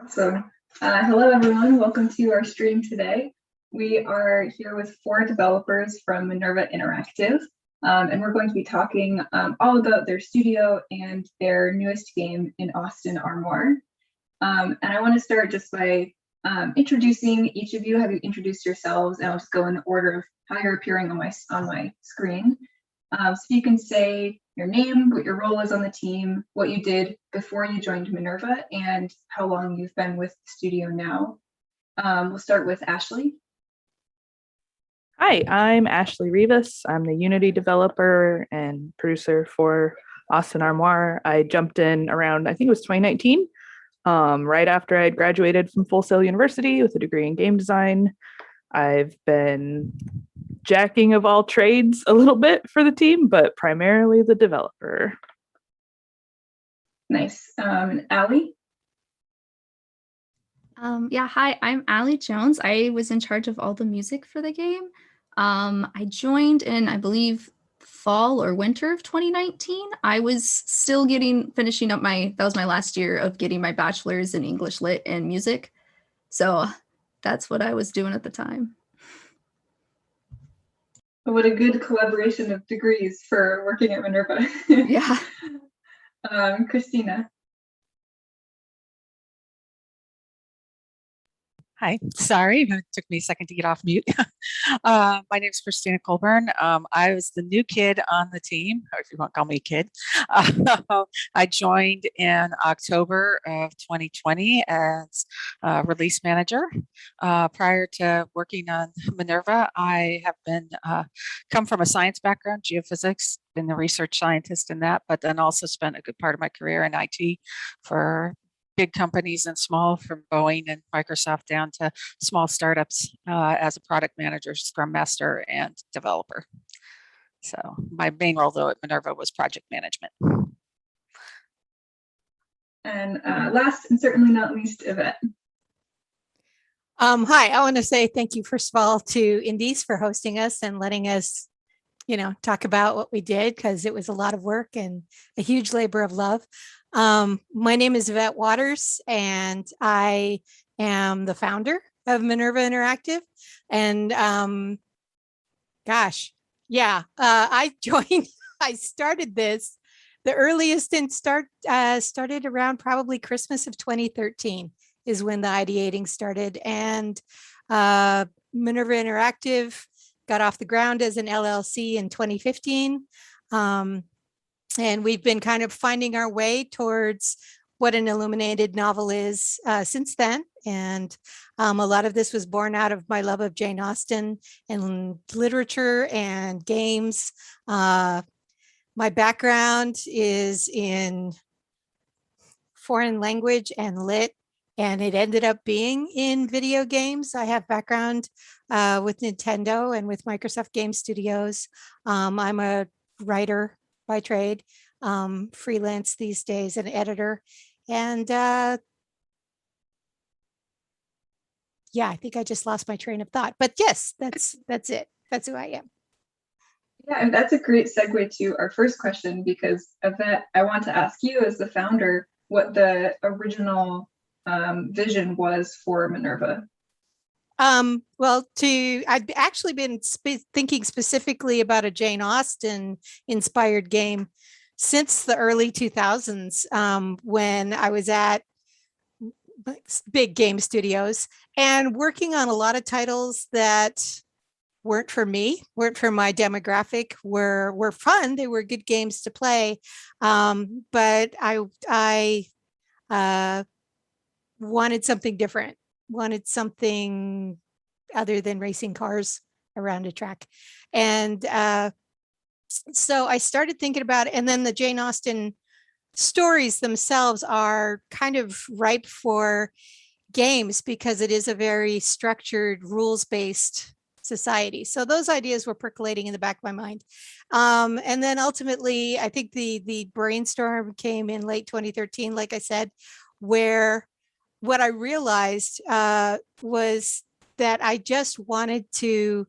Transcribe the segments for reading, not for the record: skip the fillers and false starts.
Awesome. Hello, everyone. Welcome to our stream today. We are here with 4 developers from Minerva Interactive, and we're going to be talking all about their studio and their newest game, An Austen Armoire. And I want to start just by introducing each of you, have you introduced yourselves, and I'll just go in order of how you're appearing on my screen. So you can say your name, what your role is on the team, what you did before you joined Minerva, and how long you've been with the studio now. We'll start with Ashley. Hi, I'm Ashley Rivas. I'm the Unity developer and producer for Austen Armoire. I jumped in around, I think it was 2019, right after I had graduated from Full Sail University with a degree in game design. I've been jacking of all trades a little bit for the team, but primarily the developer. Nice. Allie? Hi, I'm Allie Jones. I was in charge of all the music for the game. I joined in, I believe, fall or winter of 2019. I was still finishing up that was my last year of getting my bachelor's in English Lit and music. So that's what I was doing at the time. What a good collaboration of degrees for working at Minerva. Yeah. Kristina. Hi, sorry, it took me a second to get off mute. My name is Kristina Colburn. I was the new kid on the team, or if you want to call me a kid. I joined in October of 2020 as release manager. Prior to working on Minerva, I have been come from a science background, geophysics, been a research scientist in that, but then also spent a good part of my career in IT for big companies and small, from Boeing and Microsoft down to small startups as a product manager, scrum master, and developer. So my main role, though, at Minerva was project management. And last and certainly not least, Yvette. Hi, I want to say thank you, first of all, to Indies for hosting us and letting us, talk about what we did, because it was a lot of work and a huge labor of love. My name is Yvette Waters, and I am the founder of Minerva Interactive. And I joined, I started this, the earliest started around probably Christmas of 2013 is when the ideating started. And Minerva Interactive got off the ground as an LLC in 2015. And we've been kind of finding our way towards what an illuminated novel is since then. And a lot of this was born out of my love of Jane Austen and literature and games. My background is in foreign language and lit, and it ended up being in video games. I have background with Nintendo and with Microsoft Game Studios. I'm a writer by trade, freelance these days, an editor. And I think I just lost my train of thought, but yes, that's it. That's who I am. Yeah, and that's a great segue to our first question, because Yvette, I want to ask you as the founder what the original vision was for Minerva. I'd actually been thinking specifically about a Jane Austen inspired game since the early 2000s, when I was at big game studios and working on a lot of titles that weren't for me, weren't for my demographic, were fun. They were good games to play. But I wanted something different, wanted something other than racing cars around a track. And so I started thinking about it. And then the Jane Austen stories themselves are kind of ripe for games because it is a very structured, rules-based society. So those ideas were percolating in the back of my mind. And then ultimately, I think the brainstorm came in late 2013, like I said, where what I realized was that I just wanted to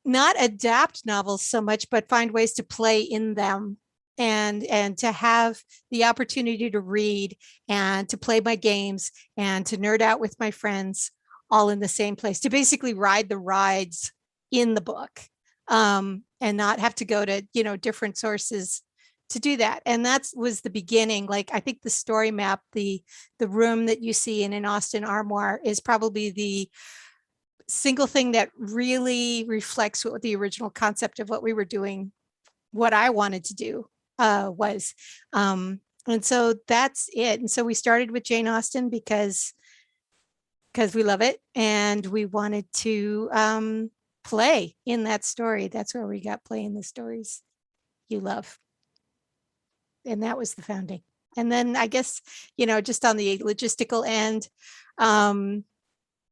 not adapt novels so much, but find ways to play in them and to have the opportunity to read and to play my games and to nerd out with my friends all in the same place, to basically ride the rides in the book, and not have to go to, different sources to do that. And that was the beginning. Like, I think the story map, the room that you see in An Austen Armoire is probably the single thing that really reflects what the original concept of what we were doing, what I wanted to do was. And so that's it. And so we started with Jane Austen because we love it and we wanted to play in that story. That's where we got playing the stories you love. And that was the founding. And then I guess, just on the logistical end,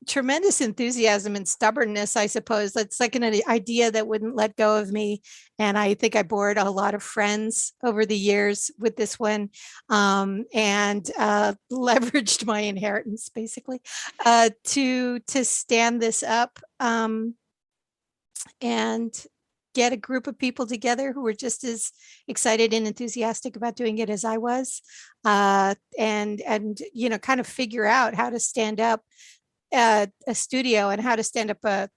tremendous enthusiasm and stubbornness, I suppose. That's like an idea that wouldn't let go of me. And I think I bored a lot of friends over the years with this one, and leveraged my inheritance basically to stand this up, and get a group of people together who were just as excited and enthusiastic about doing it as I was, and kind of figure out how to stand up a studio and how to stand up a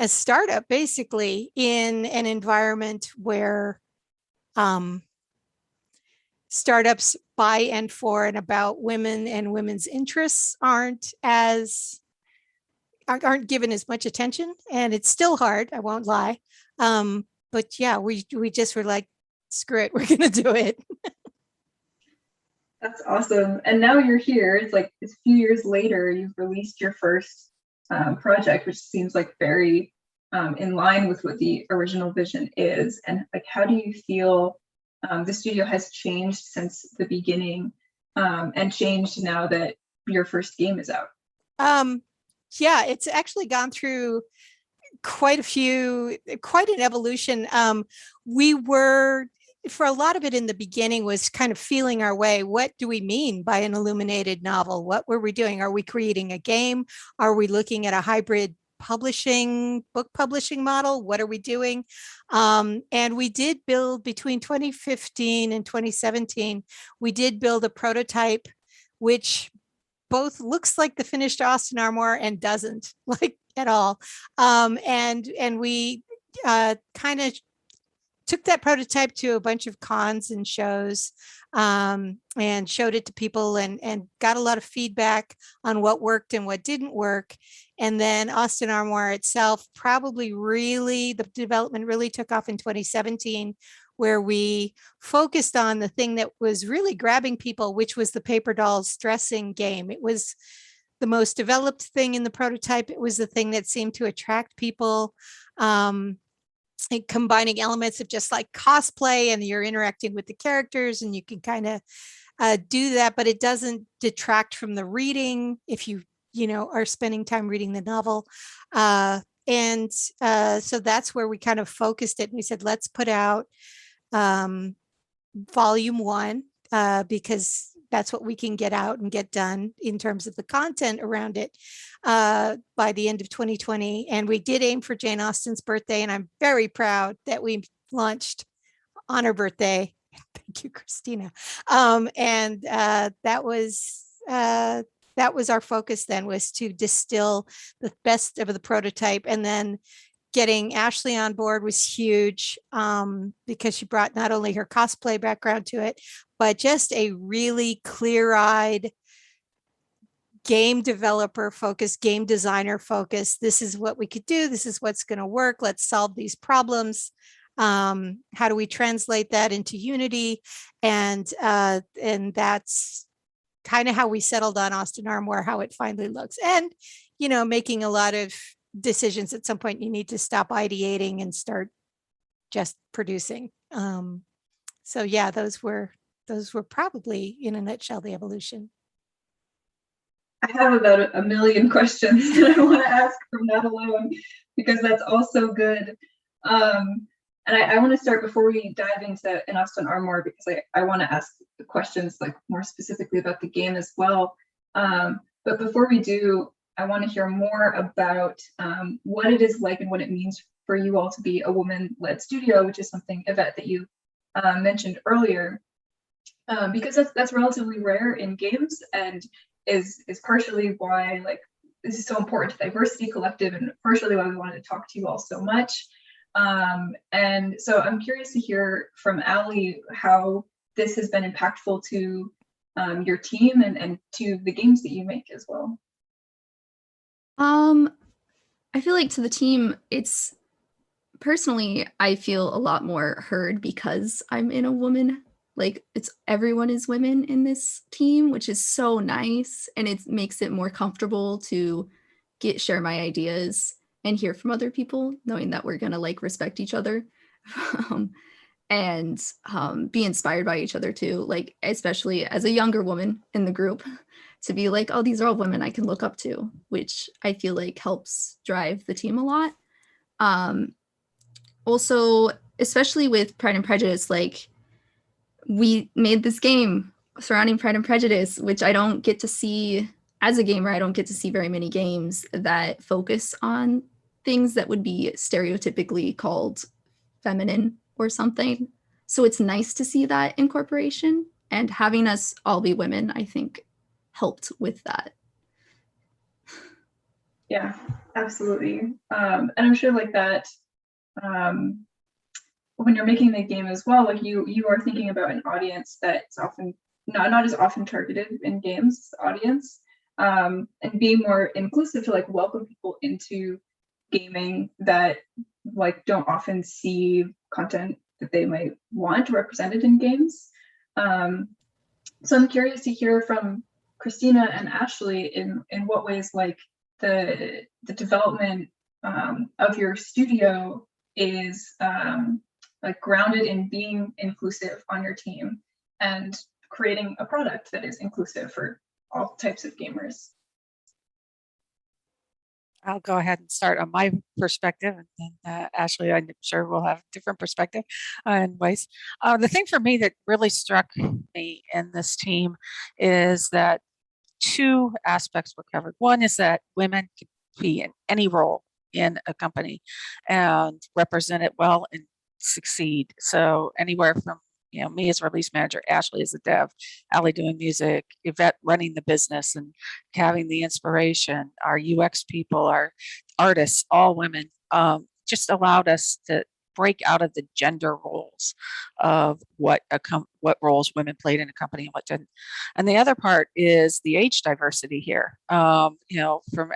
startup basically in an environment where startups by and for and about women and women's interests aren't given as much attention. And it's still hard, I won't lie. But yeah, we just were like, screw it, we're gonna do it. That's awesome. And now you're here. It's like a few years later, you've released your first project, which seems like very in line with what the original vision is. And like, how do you feel the studio has changed since the beginning, and changed now that your first game is out? Yeah, it's actually gone through quite an evolution. We were, for a lot of it in the beginning, was kind of feeling our way. What do we mean by an illuminated novel? What were we doing? Are we creating a game? Are we looking at a hybrid book publishing model? What are we doing? And we did build, between 2015 and 2017, we did build a prototype, which both looks like the finished Austen Armoire and doesn't, like, at all. And we kind of took that prototype to a bunch of cons and shows, and showed it to people and got a lot of feedback on what worked and what didn't work. And then Austen Armoire itself, the development really took off in 2017, where we focused on the thing that was really grabbing people, which was the paper dolls dressing game. It was the most developed thing in the prototype. It was the thing that seemed to attract people, combining elements of just like cosplay, and you're interacting with the characters and you can kind of do that, but it doesn't detract from the reading if you are spending time reading the novel. And so that's where we kind of focused it. And we said, let's put out volume 1, because that's what we can get out and get done in terms of the content around it, by the end of 2020. And we did aim for Jane Austen's birthday, and I'm very proud that we launched on her birthday. Thank you, Kristina. And that was our focus then, was to distill the best of the prototype. And then getting Ashley on board was huge, because she brought not only her cosplay background to it, but just a really clear-eyed game developer focus, game designer focus. This is what we could do. This is what's going to work. Let's solve these problems. How do we translate that into Unity? And that's kind of how we settled on Austen Armoire, how it finally looks. And, making a lot of decisions. At some point, you need to stop ideating and start just producing. So yeah, those were probably, in a nutshell, the evolution. I have about a million questions that I want to ask from that alone, because that's all so good. And I want to start, before we dive into An Austen Armoire, because I want to ask the questions like more specifically about the game as well. But before we do, I want to hear more about what it is like and what it means for you all to be a woman-led studio, which is something, Yvette, that you mentioned earlier, because that's relatively rare in games, and is partially why like this is so important to Diversity Collective, and partially why we wanted to talk to you all so much. And so I'm curious to hear from Allie how this has been impactful to your team and to the games that you make as well. I feel like to the team, it's personally, I feel a lot more heard because I'm in a woman. Like everyone is women in this team, which is so nice. And it makes it more comfortable to share my ideas and hear from other people, knowing that we're gonna like respect each other and be inspired by each other too. Like, especially as a younger woman in the group, to be like, oh, these are all women I can look up to, which I feel like helps drive the team a lot. Also, especially with Pride and Prejudice, like we made this game surrounding Pride and Prejudice, which I don't get to see as a gamer. I don't get to see very many games that focus on things that would be stereotypically called feminine or something. So it's nice to see that incorporation, and having us all be women, I think, helped with that. Yeah, absolutely. And I'm sure like that, when you're making the game as well, like you are thinking about an audience that's often not as often targeted in games audience, and being more inclusive to like welcome people into gaming that like don't often see content that they might want represented in games. So I'm curious to hear from Kristina and Ashley in what ways like the development of your studio is like grounded in being inclusive on your team and creating a product that is inclusive for all types of gamers. I'll go ahead and start on my perspective, and then Ashley, I'm sure will have a different perspective in ways. The thing for me that really struck me in this team is that two aspects were covered. One is that women could be in any role in a company and represent it well and succeed. So anywhere from me as a release manager, Ashley as a dev, Allie doing music, Yvette running the business and having the inspiration, our UX people, our artists, all women, just allowed us to break out of the gender roles of what roles women played in a company and what didn't. And the other part is the age diversity here. From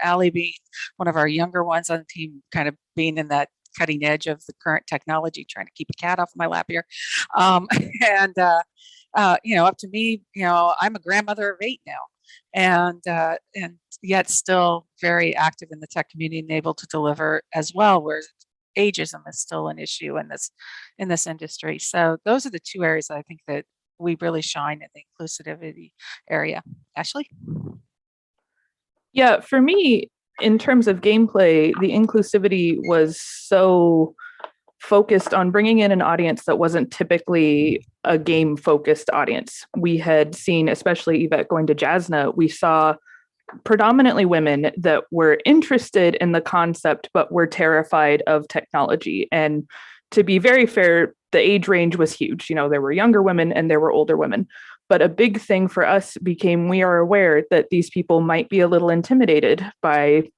Allie being one of our younger ones on the team, kind of being in that cutting edge of the current technology, trying to keep a cat off my lap here. And up to me, I'm a grandmother of 8 now, and yet still very active in the tech community and able to deliver as well, where ageism is still an issue in this industry. So those are the two areas that I think that we really shine in the inclusivity area. Ashley? Yeah, for me, in terms of gameplay, the inclusivity was so focused on bringing in an audience that wasn't typically a game-focused audience. We had seen, especially Yvette going to Jasna, we saw predominantly women that were interested in the concept, but were terrified of technology. And to be very fair, the age range was huge. There were younger women and there were older women. But a big thing for us became, we are aware that these people might be a little intimidated by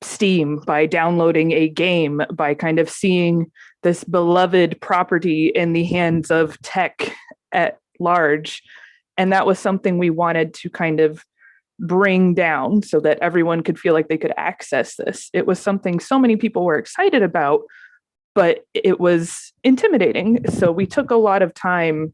Steam, by downloading a game, by kind of seeing this beloved property in the hands of tech at large. And that was something we wanted to kind of bring down so that everyone could feel like they could access this. It was something so many people were excited about, but it was intimidating. So we took a lot of time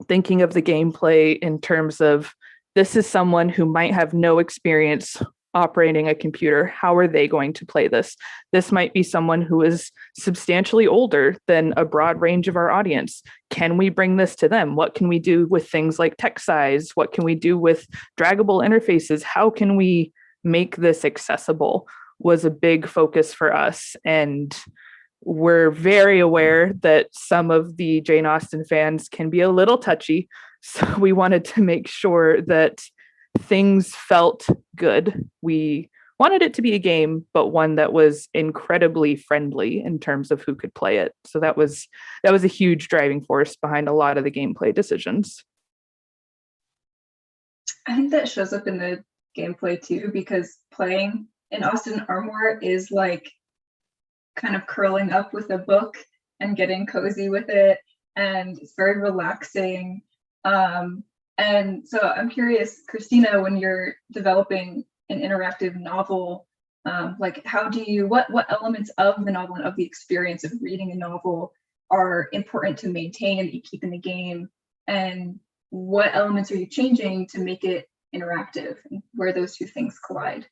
thinking of the gameplay in terms of, this is someone who might have no experience operating a computer. How are they going to play this? This might be someone who is substantially older than a broad range of our audience. Can we bring this to them? What can we do with things like text size? What can we do with draggable interfaces? How can we make this accessible? Was a big focus for us. And we're very aware that some of the Jane Austen fans can be a little touchy. So we wanted to make sure that things felt good. We wanted it to be a game, but one that was incredibly friendly in terms of who could play it. So that was a huge driving force behind a lot of the gameplay decisions. I think that shows up in the gameplay too, because playing An Austen Armoire is like kind of curling up with a book and getting cozy with it, and it's very relaxing. And so I'm curious, Kristina, when you're developing an interactive novel, like what elements of the novel and of the experience of reading a novel are important to maintain and that you keep in the game, and what elements are you changing to make it interactive, and where those two things collide?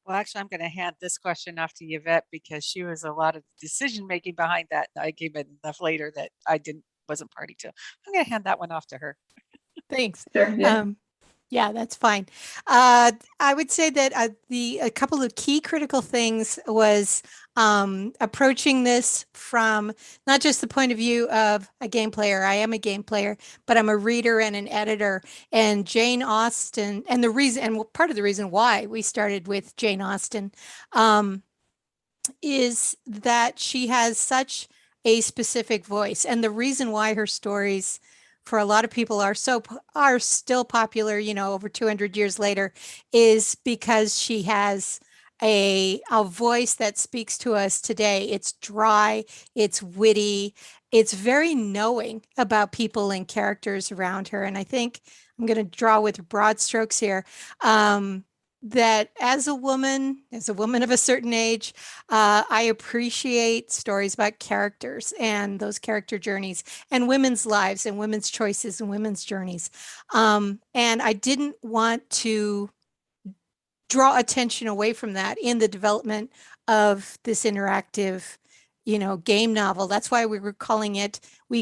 Well, actually, I'm going to hand this question off to Yvette because she was a lot of decision making behind that. I came in enough later that I wasn't party to. I'm going to hand that one off to her. Thanks. Sure, yeah. Yeah, that's fine. I would say that a couple of key critical things was approaching this from not just the point of view of a game player. I am a game player, but I'm a reader and an editor. And Jane Austen, and part of the reason why we started with Jane Austen, is that she has such a specific voice, and the reason why her stories for a lot of people are still popular, over 200 years later, is because she has a voice that speaks to us today. It's dry, it's witty, it's very knowing about people and characters around her. And I think I'm going to draw with broad strokes here. That as a woman of a certain age, I appreciate stories about characters and those character journeys and women's lives and women's choices and women's journeys. And I didn't want to draw attention away from that in the development of this interactive, game novel. That's why we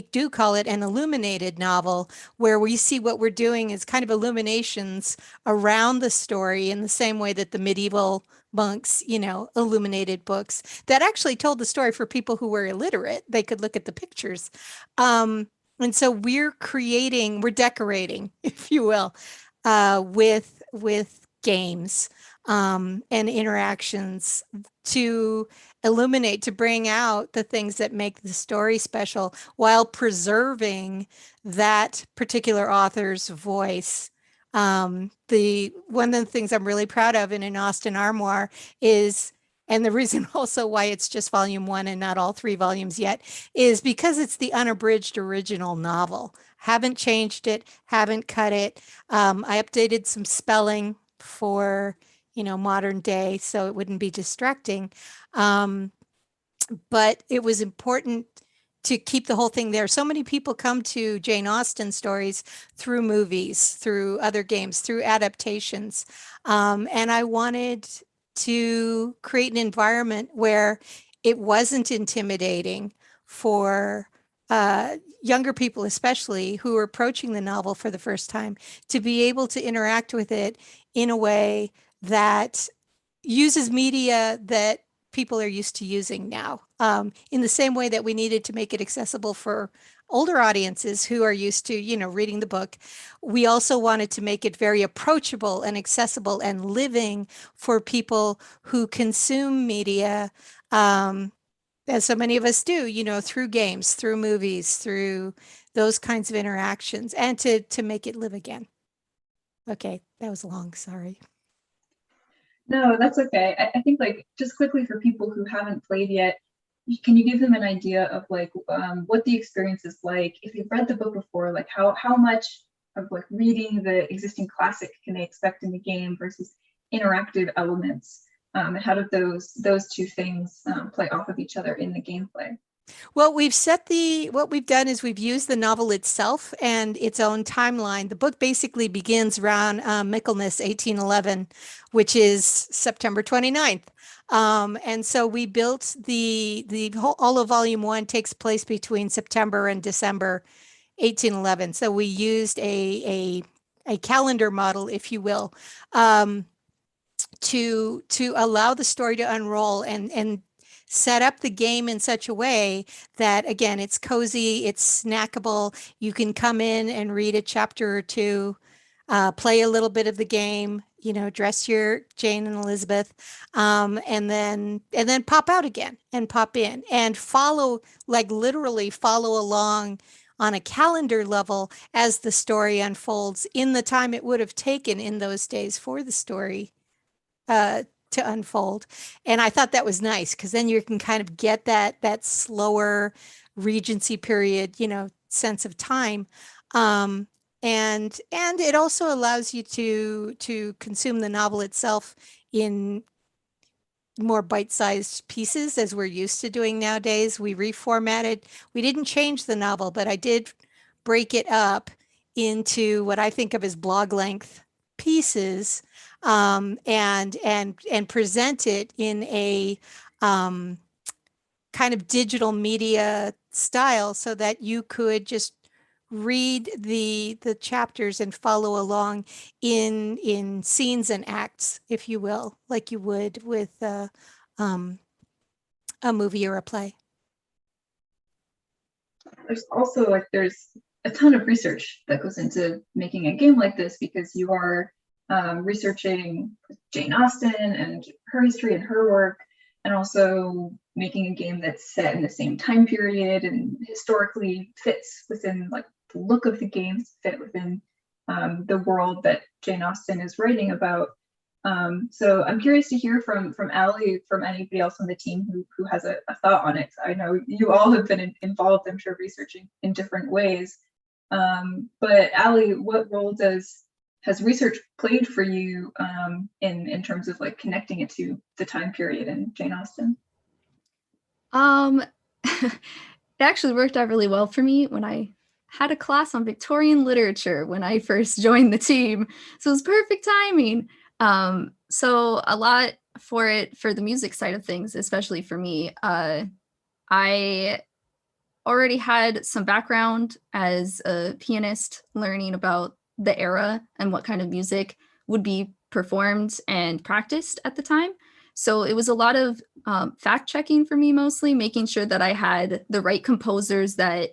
do call it an illuminated novel, where we see what we're doing is kind of illuminations around the story in the same way that the medieval monks, illuminated books that actually told the story for people who were illiterate. They could look at the pictures. And so we're decorating, if you will, with games and interactions to illuminate, to bring out the things that make the story special while preserving that particular author's voice. One of the things I'm really proud of in An Austen Armoire is, and the reason also why it's just volume 1 and not all 3 volumes yet, is because it's the unabridged original novel. Haven't changed it, haven't cut it. I updated some spelling for modern day, so it wouldn't be distracting. But it was important to keep the whole thing there. So many people come to Jane Austen stories through movies, through other games, through adaptations. And I wanted to create an environment where it wasn't intimidating for younger people, especially who are approaching the novel for the first time, to be able to interact with it in a way that uses media that people are used to using now, in the same way that we needed to make it accessible for older audiences who are used to, reading the book. We also wanted to make it very approachable and accessible and living for people who consume media, as so many of us do, through games, through movies, through those kinds of interactions, and to make it live again. Okay, that was long, sorry. No, that's okay. I think, like, just quickly for people who haven't played yet, can you give them an idea of like what the experience is like if they've read the book before? Like how much of like reading the existing classic can they expect in the game versus interactive elements, and how do those two things play off of each other in the gameplay? Well, what we've done is we've used the novel itself and its own timeline. The book basically begins around Michaelmas 1811, which is September 29th. And so we built the whole, all of volume 1 takes place between September and December 1811. So we used a calendar model, if you will, to allow the story to unroll and set up the game in such a way that, again, it's cozy, it's snackable. You can come in and read a chapter or two, play a little bit of the game, dress your Jane and Elizabeth, and then pop out again and pop in and follow, like literally follow along on a calendar level as the story unfolds in the time it would have taken in those days for the story to unfold. And I thought that was nice because then you can kind of get that slower Regency period, sense of time. And it also allows you to consume the novel itself in more bite-sized pieces as we're used to doing nowadays. We reformatted, we didn't change the novel, but I did break it up into what I think of as blog length pieces, and present it in a kind of digital media style so that you could just read the chapters and follow along in scenes and acts, if you will, like you would with a movie or a play. There's also there's a ton of research that goes into making a game like this, because you are researching Jane Austen and her history and her work, and also making a game that's set in the same time period and historically fits within the look of the games, fit within the world that Jane Austen is writing about. So I'm curious to hear from Allie, from anybody else on the team who has a thought on it. I know you all have been involved, I'm sure, researching in different ways. But Allie, what role has research played for you in terms of connecting it to the time period in Jane Austen? It actually worked out really well for me when I had a class on Victorian literature when I first joined the team. So it was perfect timing. So a lot for the music side of things, especially for me, I already had some background as a pianist, learning about the era and what kind of music would be performed and practiced at the time. So it was a lot of fact checking for me, mostly making sure that I had the right composers that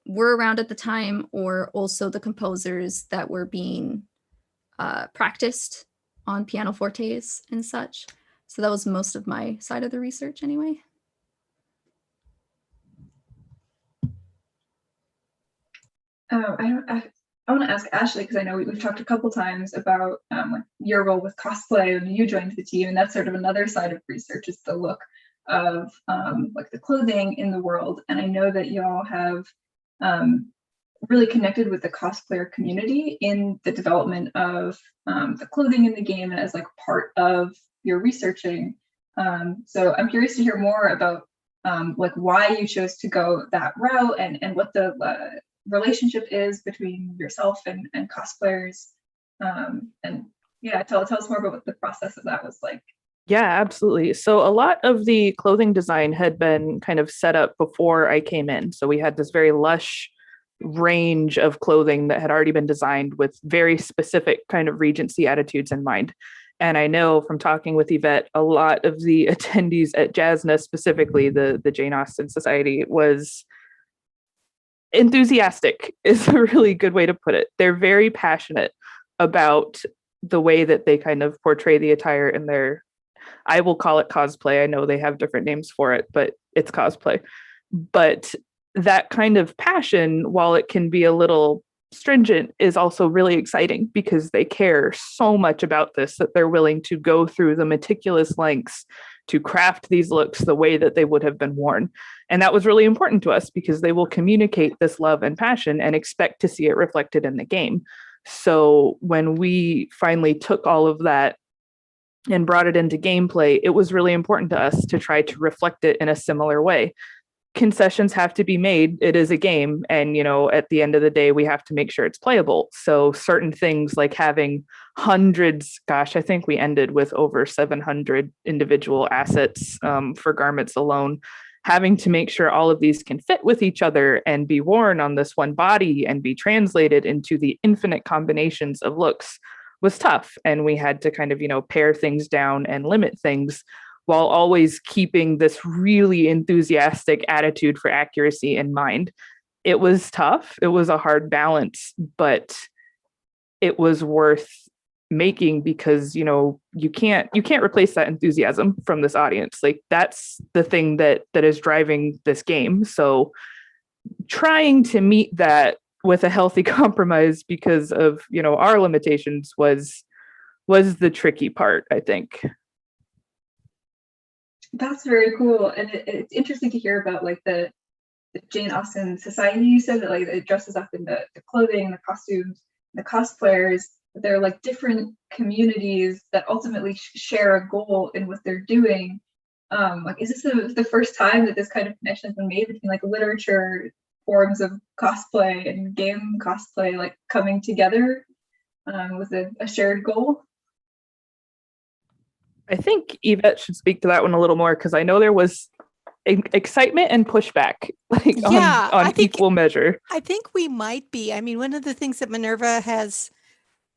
were around at the time, or also the composers that were being practiced on pianofortes and such. So that was most of my side of the research anyway. I want to ask Ashley, because I know we've talked a couple times about your role with cosplay when you joined the team, and that's sort of another side of research, is the look of the clothing in the world. And I know that y'all have really connected with the cosplayer community in the development of the clothing in the game as part of your researching. So I'm curious to hear more about why you chose to go that route, and what the relationship is between yourself and cosplayers, and yeah, tell us more about what the process of that was like. Yeah, absolutely. So a lot of the clothing design had been kind of set up before I came in. So we had this very lush range of clothing that had already been designed with very specific kind of Regency attitudes in mind. And I know from talking with Yvette, a lot of the attendees at JASNA, specifically the Jane Austen Society, was enthusiastic, is a really good way to put it. They're very passionate about the way that they kind of portray the attire in their, I will call it cosplay. I know they have different names for it, but it's cosplay. But that kind of passion, while it can be a little stringent, is also really exciting, because they care so much about this that they're willing to go through the meticulous lengths to craft these looks the way that they would have been worn. And that was really important to us, because they will communicate this love and passion and expect to see it reflected in the game. So when we finally took all of that and brought it into gameplay, it was really important to us to try to reflect it in a similar way. Concessions have to be made. It is a game. And, at the end of the day, we have to make sure it's playable. So certain things like having hundreds, gosh, I think we ended with over 700 individual assets for garments alone, having to make sure all of these can fit with each other and be worn on this one body and be translated into the infinite combinations of looks was tough. And we had to kind of, pare things down and limit things, while always keeping this really enthusiastic attitude for accuracy in mind. It was tough. It was a hard balance, but it was worth making, because you can't replace that enthusiasm from this audience. Like, that's the thing that is driving this game. So trying to meet that with a healthy compromise because of our limitations was the tricky part, I think. That's very cool, and it's interesting to hear about like the Jane Austen society. You said that like it dresses up in the clothing, the costumes, the cosplayers. But they're like different communities that ultimately share a goal in what they're doing. Like, is this the first time that this kind of connection has been made between like literature, forms of cosplay, and game cosplay, like coming together with a shared goal? I think Yvette should speak to that one a little more, because I know there was excitement and pushback, like Yeah, on equal measure. I think we might be. I mean, one of the things that Minerva has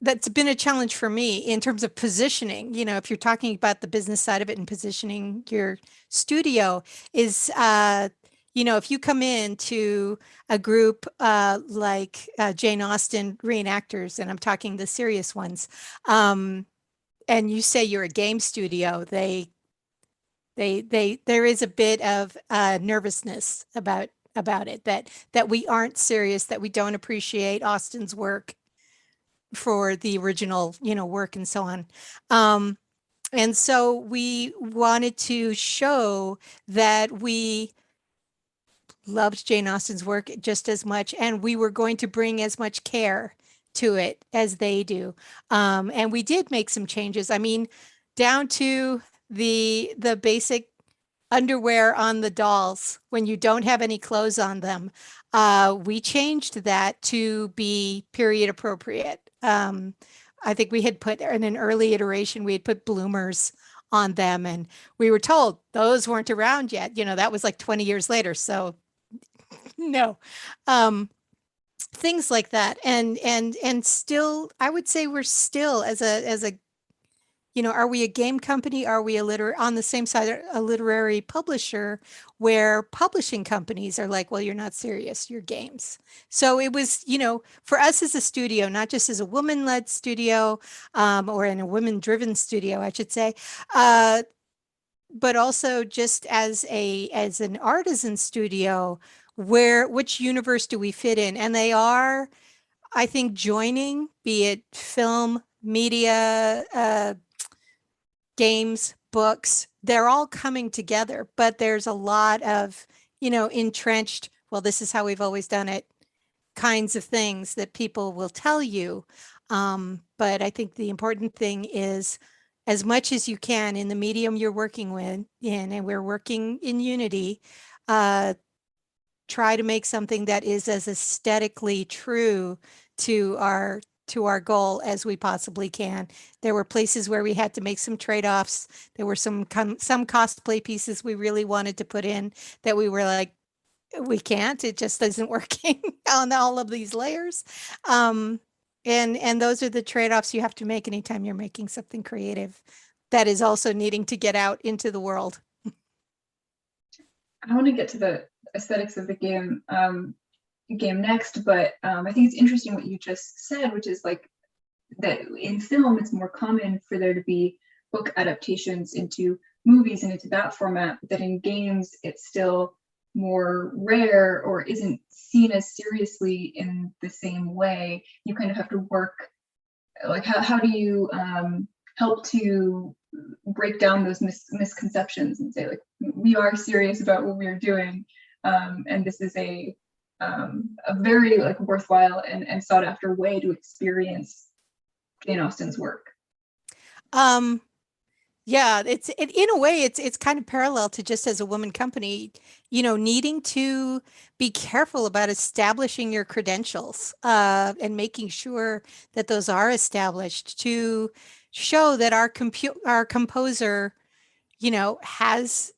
that's been a challenge for me in terms of positioning, if you're talking about the business side of it and positioning your studio, is if you come into a group like Jane Austen reenactors, and I'm talking the serious ones, and you say you're a game studio, there is a bit of nervousness about it, that we aren't serious, that we don't appreciate Austen's work for the original, work and so on. And so we wanted to show that we loved Jane Austen's work just as much, and we were going to bring as much care to it as they do. And we did make some changes. I mean, down to the basic underwear on the dolls when you don't have any clothes on them. We changed that to be period appropriate. I think we had put in an early iteration, we had put bloomers on them, and we were told those weren't around yet. That was like 20 years later. So no. Things like that. And still, I would say we're still as a are we a game company? Are we on the same side, a literary publisher, where publishing companies are like, well, you're not serious, you're games. So it was, for us as a studio, not just as a woman-led studio, or in a women-driven studio, I should say, but also just as an artisan studio, which universe do we fit in? And they are, I think, joining, be it film, media, games, books, they're all coming together, but there's a lot of, entrenched, well, this is how we've always done it kinds of things that people will tell you. But I think the important thing is, as much as you can in the medium you're working and we're working in Unity, try to make something that is as aesthetically true to our goal as we possibly can. There were places where we had to make some trade-offs. There were some cosplay pieces we really wanted to put in that we were like, we can't, it just isn't working on all of these layers. And those are the trade-offs you have to make anytime you're making something creative that is also needing to get out into the world. I want to get to the aesthetics of the game next, but I think it's interesting what you just said, which is like that in film it's more common for there to be book adaptations into movies and into that format, but that in games it's still more rare or isn't seen as seriously in the same way. You kind of have to work, like how do you help to break down those misconceptions and say, like, we are serious about what we're doing, and this is a very like worthwhile and sought after way to experience Jane Austen's work. Yeah, in a way it's kind of parallel to just as a woman company, needing to be careful about establishing your credentials, and making sure that those are established to show that our composer, has.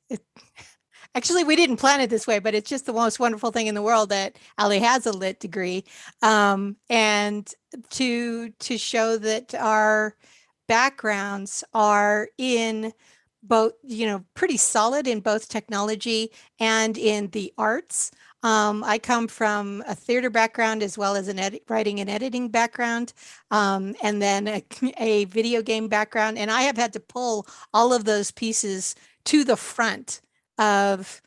Actually, we didn't plan it this way, but it's just the most wonderful thing in the world that Allie has a lit degree, and to show that our backgrounds are in both, pretty solid in both technology and in the arts. I come from a theater background as well as an writing and editing background, and then a video game background. And I have had to pull all of those pieces to the front of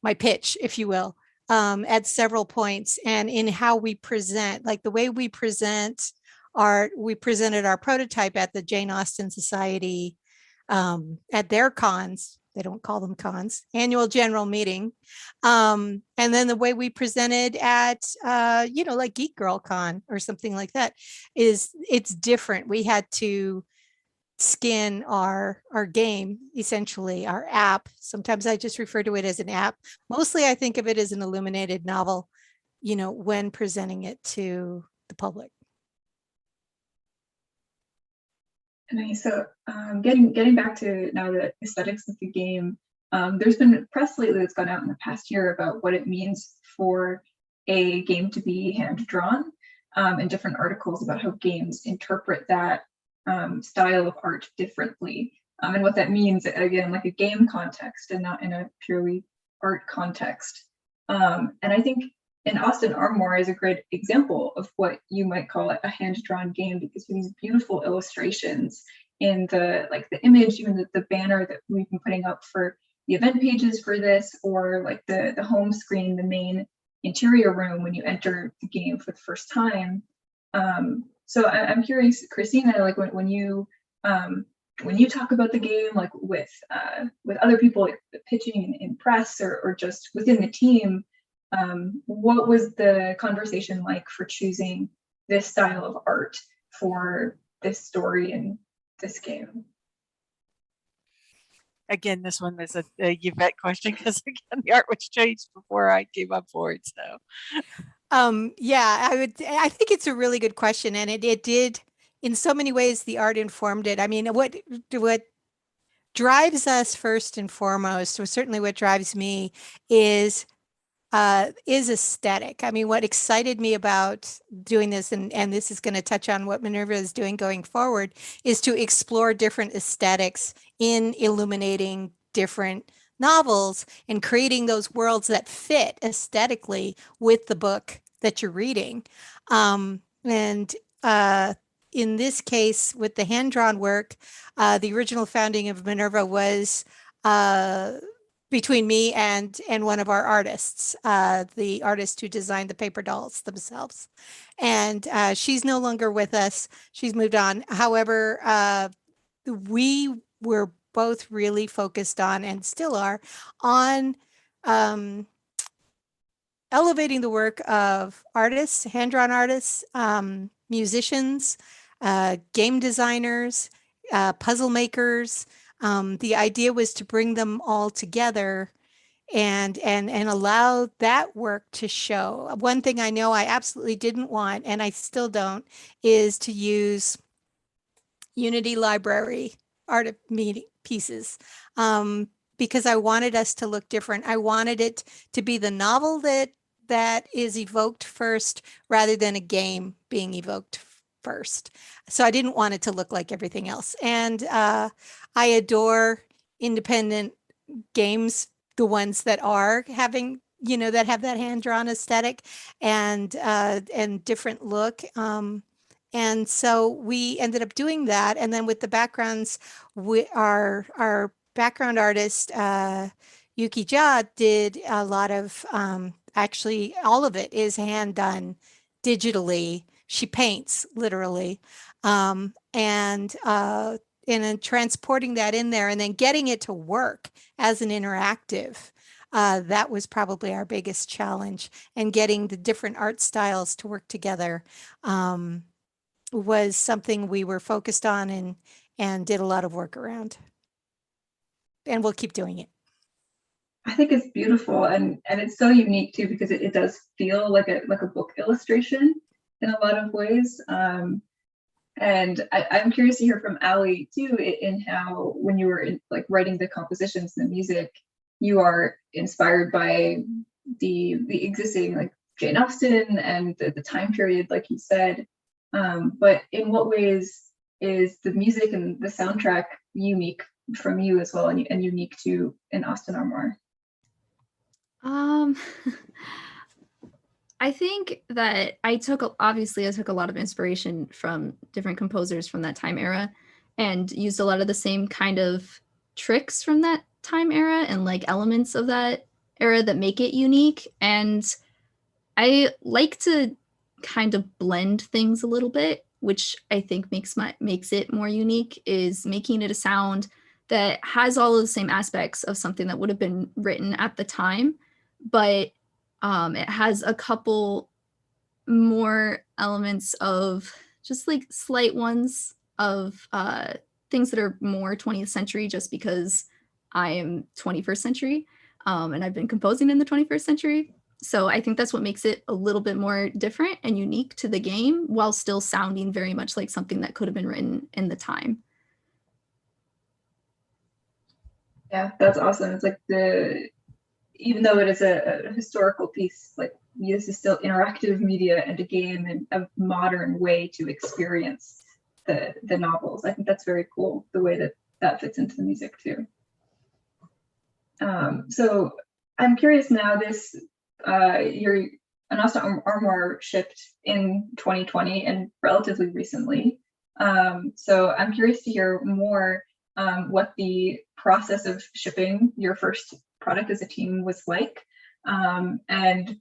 my pitch, if you will, at several points. And in how we present, like the way we present art, we presented our prototype at the Jane Austen Society at their cons. They don't call them cons, annual general meeting. And then the way we presented at, like Geek Girl Con or something like that it's different. We had to skin our game, essentially our app. Sometimes I just refer to it as an app. Mostly I think of it as an illuminated novel, when presenting it to the public. Nice. So getting back to now the aesthetics of the game, there's been press lately that's gone out in the past year about what it means for a game to be hand-drawn, and different articles about how games interpret that style of art differently, and what that means, again, like a game context and not in a purely art context. And I think An Austen Armoire is a great example of what you might call a hand-drawn game, because these beautiful illustrations in the image, even the banner that we've been putting up for the event pages for this, or like the home screen, the main interior room when you enter the game for the first time. So I'm curious, Kristina, like when you talk about the game, like with other people, like pitching in press or just within the team, what was the conversation like for choosing this style of art for this story and this game? Again, this one is a Yvette question, because again, the art was changed before I came on board. So yeah, I think it's a really good question. And it did, in so many ways, the art informed it. I mean, what drives us first and foremost, or certainly what drives me, is aesthetic. I mean, what excited me about doing this, and this is going to touch on what Minerva is doing going forward, is to explore different aesthetics in illuminating different novels and creating those worlds that fit aesthetically with the book that you're reading. And in this case, with the hand-drawn work, the original founding of Minerva was between me and one of our artists, the artist who designed the paper dolls themselves. And she's no longer with us. She's moved on. However, we were both really focused on, and still are, on elevating the work of artists, hand-drawn artists, musicians, game designers, puzzle makers. The idea was to bring them all together and allow that work to show. One thing I know I absolutely didn't want, and I still don't, is to use Unity library art meeting pieces, because I wanted us to look different. I wanted it to be the novel that is evoked first, rather than a game being evoked first. So I didn't want it to look like everything else. And I adore independent games, the ones that are having, that have that hand-drawn aesthetic and different look. And so we ended up doing that. And then with the backgrounds, our background artist, Yuki Jia, did a lot of, actually all of it is hand done digitally. She paints literally. And then transporting that in there and then getting it to work as an interactive. That was probably our biggest challenge, and getting the different art styles to work together was something we were focused on and did a lot of work around. And we'll keep doing it. I think it's beautiful, and it's so unique too, because it does feel like a book illustration in a lot of ways. And I'm curious to hear from Allie too, in how, when you were writing the compositions and the music, you are inspired by the existing Jane Austen and the time period, like you said. But in what ways is the music and the soundtrack unique from you as well, and unique to An Austen Armoire? I think that I took a lot of inspiration from different composers from that time era and used a lot of the same kind of tricks from that time era and like elements of that era that make it unique. And I like to kind of blend things a little bit, which I think makes it more unique, is making it a sound that has all of the same aspects of something that would have been written at the time, but it has a couple more elements of just like slight ones of things that are more 20th century, just because I am 21st century and I've been composing in the 21st century. So I think that's what makes it a little bit more different and unique to the game, while still sounding very much like something that could have been written in the time. Yeah, that's awesome. It's like even though it is a historical piece, like this is still interactive media and a game and a modern way to experience the novels. I think that's very cool, the way that fits into the music too. So I'm curious now, your An Austen Armoire shipped in 2020 and relatively recently. So I'm curious to hear more what the process of shipping your first product as a team was like, and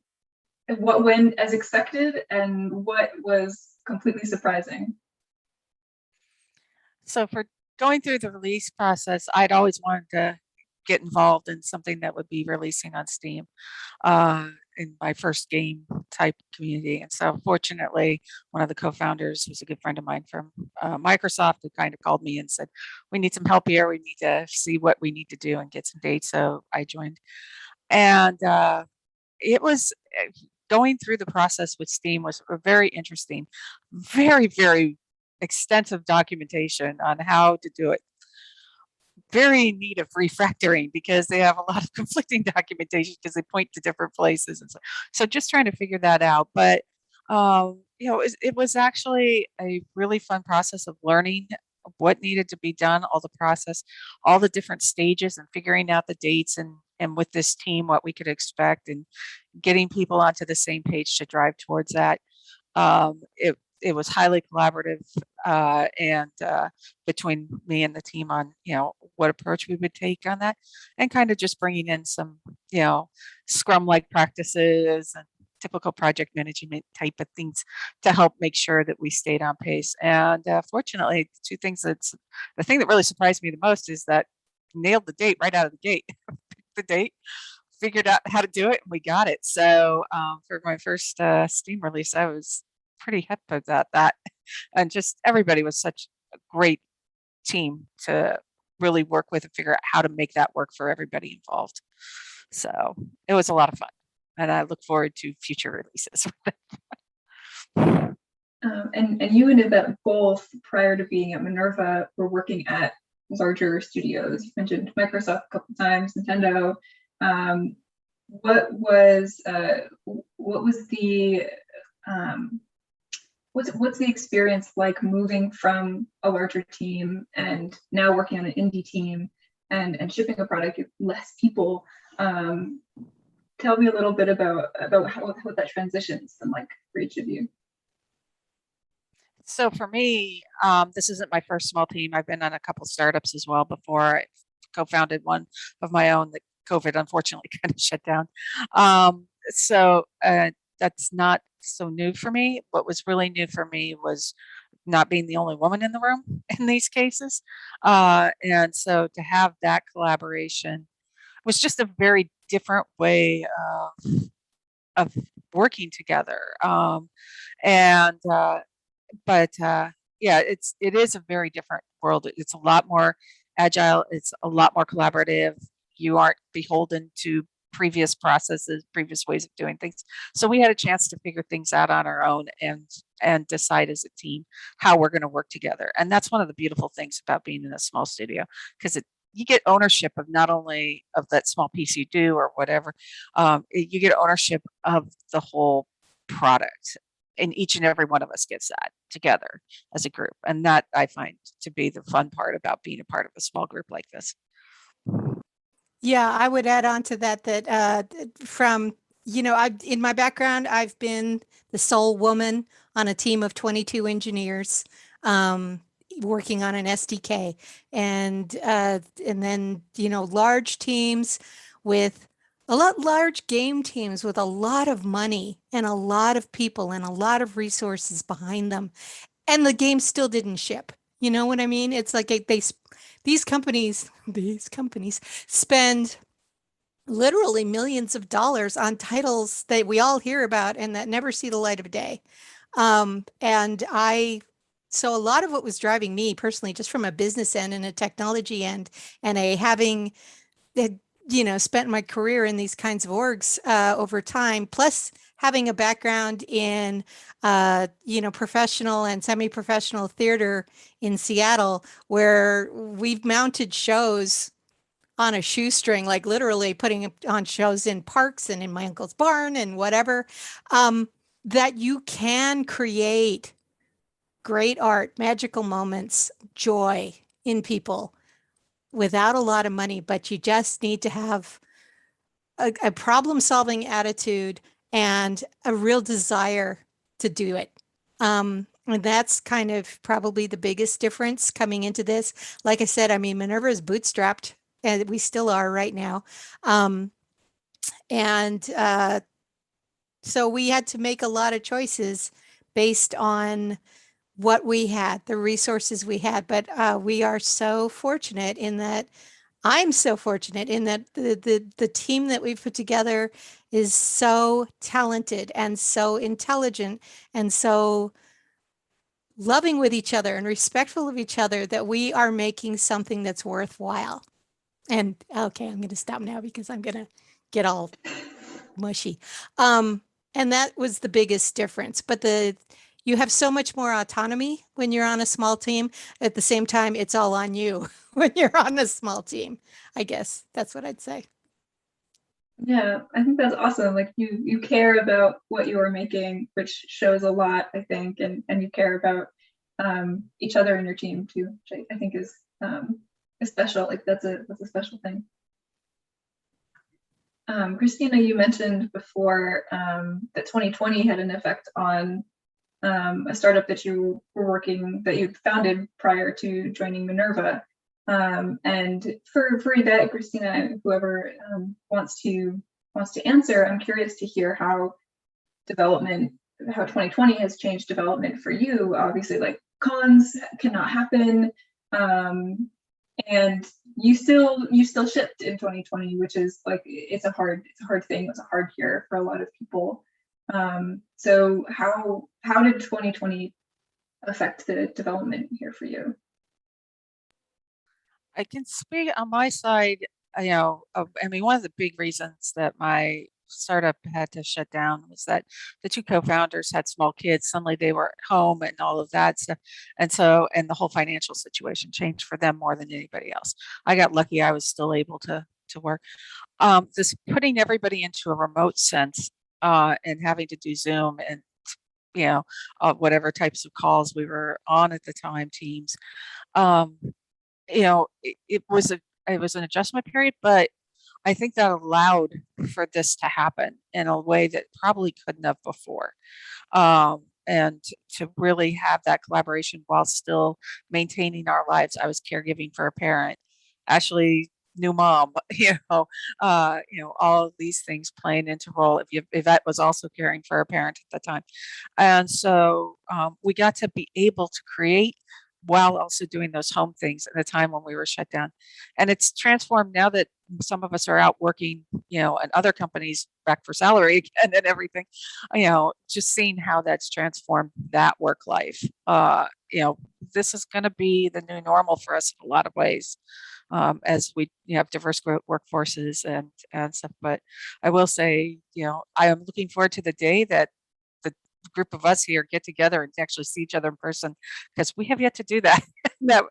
what went as expected and what was completely surprising. So for going through the release process, I'd always wanted to get involved in something that would be releasing on Steam in my first game type community. And so fortunately, one of the co-founders was a good friend of mine from Microsoft, who kind of called me and said, we need some help here. We need to see what we need to do and get some dates. So I joined. And it was going through the process with Steam was very interesting, very, very extensive documentation on how to do it. Very in need of refactoring because they have a lot of conflicting documentation because they point to different places. And so just trying to figure that out. But, it was actually a really fun process of learning what needed to be done, all the process, all the different stages, and figuring out the dates and with this team, what we could expect, and getting people onto the same page to drive towards that. It was highly collaborative and between me and the team on, what approach we would take on that, and kind of just bringing in some, Scrum-like practices and typical project management type of things to help make sure that we stayed on pace. And fortunately, the thing that really surprised me the most is that nailed the date right out of the gate. The date, figured out how to do it, and we got it. So for my first Steam release, I was pretty happy about that. And just everybody was such a great team to really work with and figure out how to make that work for everybody involved. So it was a lot of fun, and I look forward to future releases. And you and Yvette both, prior to being at Minerva, were working at larger studios. You mentioned Microsoft a couple of times, Nintendo. What's the experience like moving from a larger team and now working on an indie team and shipping a product with less people? Tell me a little bit about how that transition's been like for each of you. So for me, this isn't my first small team. I've been on a couple startups as well before. I co-founded one of my own that COVID unfortunately kind of shut down. So that's not so new for me. What was really new for me was not being the only woman in the room in these cases. And so to have that collaboration was just a very different way of working together. Yeah, it is a very different world. It's a lot more agile. It's a lot more collaborative. You aren't beholden to previous processes, previous ways of doing things. So we had a chance to figure things out on our own and decide as a team how we're going to work together. And that's one of the beautiful things about being in a small studio, because you get ownership of not only of that small piece you do or whatever, you get ownership of the whole product. and each and every one of us gets that together as a group. And that I find to be the fun part about being a part of a small group like this. Yeah, I would add on to that from, in my background, I've been the sole woman on a team of 22 engineers, working on an SDK, and then, large teams with large game teams with a lot of money and a lot of people and a lot of resources behind them. And the game still didn't ship. You know what I mean? It's like these companies spend literally millions of dollars on titles that we all hear about and that never see the light of day. So a lot of what was driving me personally, just from a business end and a technology end, and having spent my career in these kinds of orgs over time, plus having a background in professional and semi-professional theater in Seattle, where we've mounted shows on a shoestring, like literally putting on shows in parks and in my uncle's barn and whatever, that you can create great art, magical moments, joy in people without a lot of money, but you just need to have a problem-solving attitude and a real desire to do it. And that's kind of probably the biggest difference coming into this. Like I said, I mean, Minerva is bootstrapped, and we still are right now. So we had to make a lot of choices based on what we had, the resources we had. But we are so fortunate in that I'm so fortunate in that the team that we've put together is so talented and so intelligent and so loving with each other and respectful of each other that we are making something that's worthwhile. And okay, I'm going to stop now because I'm going to get all mushy. And that was the biggest difference. But you have so much more autonomy when you're on a small team. At the same time, it's all on you when you're on a small team. I guess that's what I'd say. Yeah, I think that's awesome. Like you care about what you are making, which shows a lot, I think, and you care about each other in your team too, which I think is special. Like that's a special thing. Kristina, you mentioned before that 2020 had an effect on a startup that you founded prior to joining Minerva. And for Yvette, Kristina, whoever wants to answer, I'm curious to hear how 2020 has changed development for you. Obviously, like cons cannot happen, and you still shipped in 2020, which is like it's a hard thing. It's a hard year for a lot of people. So how did 2020 affect the development here for you? I can speak on my side. I mean, one of the big reasons that my startup had to shut down was that the two co-founders had small kids. Suddenly they were at home and all of that stuff. And the whole financial situation changed for them more than anybody else. I got lucky. I was still able to work. This putting everybody into a remote sense and having to do Zoom and, whatever types of calls we were on at the time, Teams. It was an adjustment period, but I think that allowed for this to happen in a way that probably couldn't have before. And to really have that collaboration while still maintaining our lives. I was caregiving for a parent, Ashley, new mom, all of these things playing into role. Yvette was also caring for a parent at the time. And so we got to be able to create while also doing those home things at a time when we were shut down. And it's transformed now that some of us are out working, and other companies back for salary again and everything, just seeing how that's transformed that work life. This is going to be the new normal for us in a lot of ways, as we have diverse workforces and stuff. But I will say, I am looking forward to the day that group of us here get together and actually see each other in person, because we have yet to do that.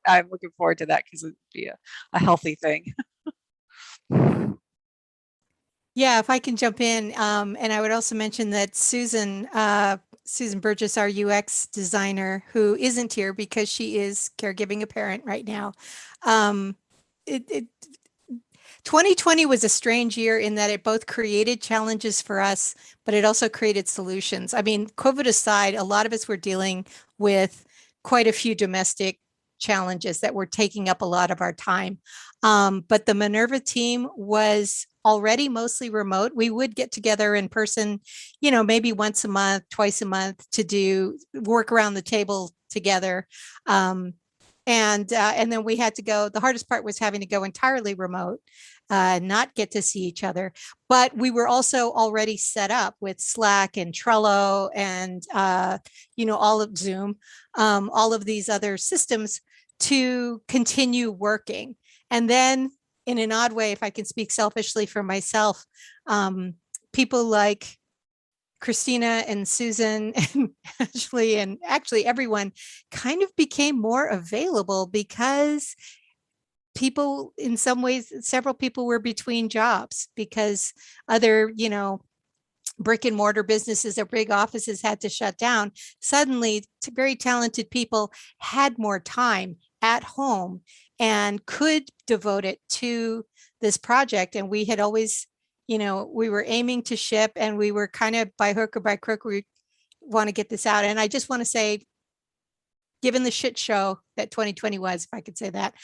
I'm looking forward to that because it would be a healthy thing. Yeah, if I can jump in, and I would also mention that Susan Burgess, our UX designer, who isn't here because she is caregiving a parent right now. It, it 2020 was a strange year in that it both created challenges for us, but it also created solutions. I mean, COVID aside, a lot of us were dealing with quite a few domestic challenges that were taking up a lot of our time. But the Minerva team was already mostly remote. We would get together in person, maybe once a month, twice a month to do work around the table together. And then we had to go. The hardest part was having to go entirely remote, not get to see each other. But we were also already set up with Slack and Trello and all of Zoom, all of these other systems to continue working. And then, in an odd way, if I can speak selfishly for myself, people like Kristina and Susan and Ashley and actually everyone kind of became more available because people, in some ways, several people were between jobs because other, brick and mortar businesses or big offices had to shut down. Suddenly, very talented people had more time at home and could devote it to this project. And we had always, we were aiming to ship, and we were kind of by hook or by crook, we want to get this out. And I just want to say, given the shit show that 2020 was, if I could say that,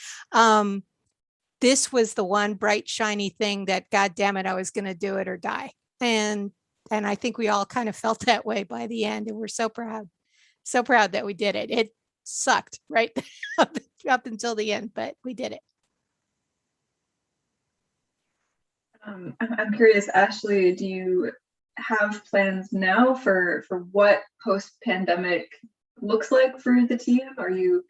this was the one bright, shiny thing that, God damn it, I was going to do it or die. And I think we all kind of felt that way by the end. And we're so proud that we did it. It sucked right up until the end, but we did it. I'm curious, Ashley, do you have plans now for what post-pandemic looks like for the team? Are you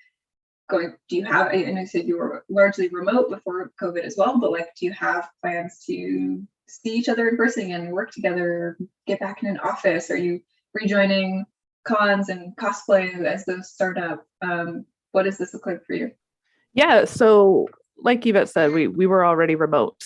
do you have, I know you said you were largely remote before COVID as well, but do you have plans to see each other in person and work together, get back in an office? Are you rejoining cons and cosplay as those start up? What does this look like for you? Yeah, so like Yvette said, we were already remote,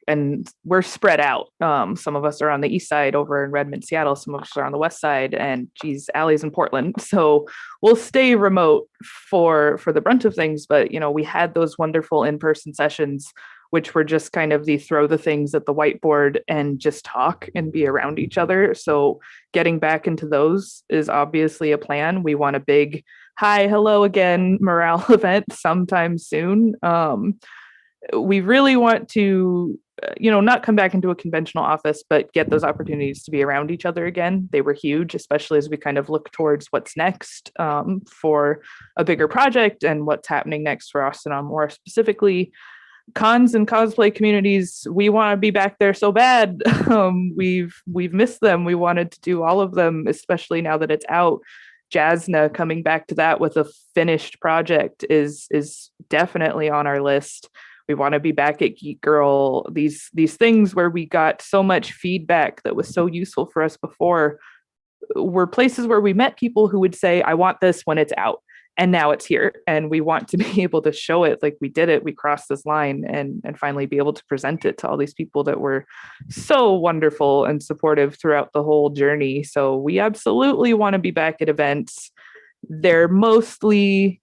and we're spread out. Some of us are on the east side over in Redmond, Seattle. Some of us are on the west side, and Allie's in Portland. So we'll stay remote for the brunt of things. But we had those wonderful in-person sessions, which were just kind of throw the things at the whiteboard and just talk and be around each other. So getting back into those is obviously a plan. We want a big hi, hello again morale event sometime soon. We really want to, not come back into a conventional office, but get those opportunities to be around each other again. They were huge, especially as we kind of look towards what's next for a bigger project and what's happening next for Austen Armoire specifically. Cons and cosplay communities, we want to be back there so bad. We've missed them. We wanted to do all of them, especially now that it's out. Jasna coming back to that with a finished project is definitely on our list. We want to be back at Geek Girl. These things where we got so much feedback that was so useful for us before were places where we met people who would say, I want this when it's out. And now it's here. And we want to be able to show it like we did it. We crossed this line and finally be able to present it to all these people that were so wonderful and supportive throughout the whole journey. So we absolutely want to be back at events. They're mostly,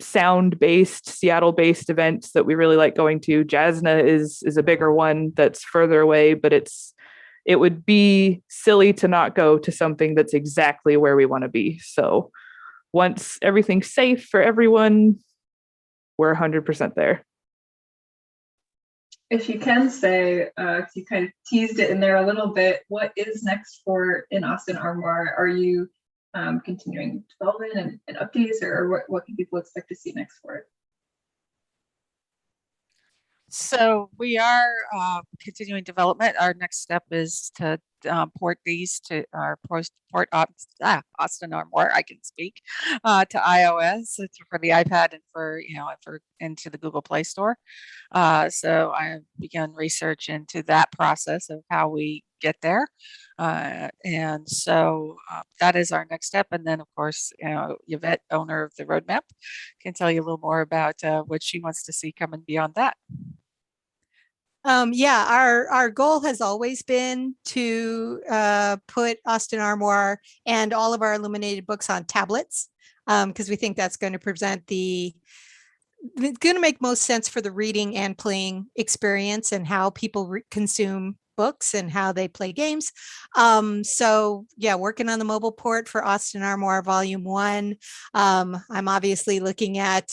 sound-based, Seattle-based events that we really like going to. Jasna is a bigger one that's further away, but it would be silly to not go to something that's exactly where we want to be. So once everything's safe for everyone, we're 100% there. If you can say, you kind of teased it in there a little bit, what is next for An Austen Armoire? Are you continuing development and updates, or what can people expect to see next for it? So we are continuing development. Our next step is to port these to our Austen Armoire, I can speak, to iOS for the iPad and for into the Google Play Store. So I have begun research into that process of how we get there, and so that is our next step. And then, of course, Yvette, owner of the roadmap, can tell you a little more about what she wants to see coming beyond that. Yeah, our goal has always been to put Austen Armoire and all of our illuminated books on tablets, because we think that's going to it's going to make most sense for the reading and playing experience and how people consume books and how they play games. So yeah, working on the mobile port for Austen Armoire Volume 1. I'm obviously looking at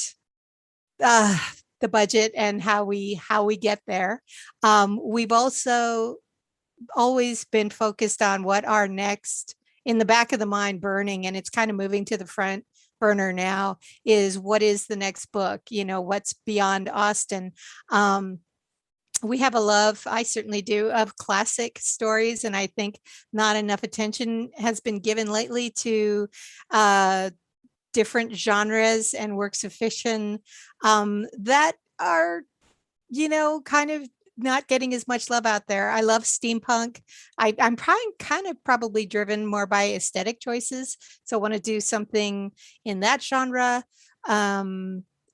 the budget and how we get there. We've also always been focused on what our next, in the back of the mind burning, and it's kind of moving to the front burner now, is what is the next book, what's beyond Austen. We have a love, I certainly do, of classic stories, and I think not enough attention has been given lately to different genres and works of fiction that are, kind of not getting as much love out there. I love steampunk. I'm probably driven more by aesthetic choices. So I want to do something in that genre.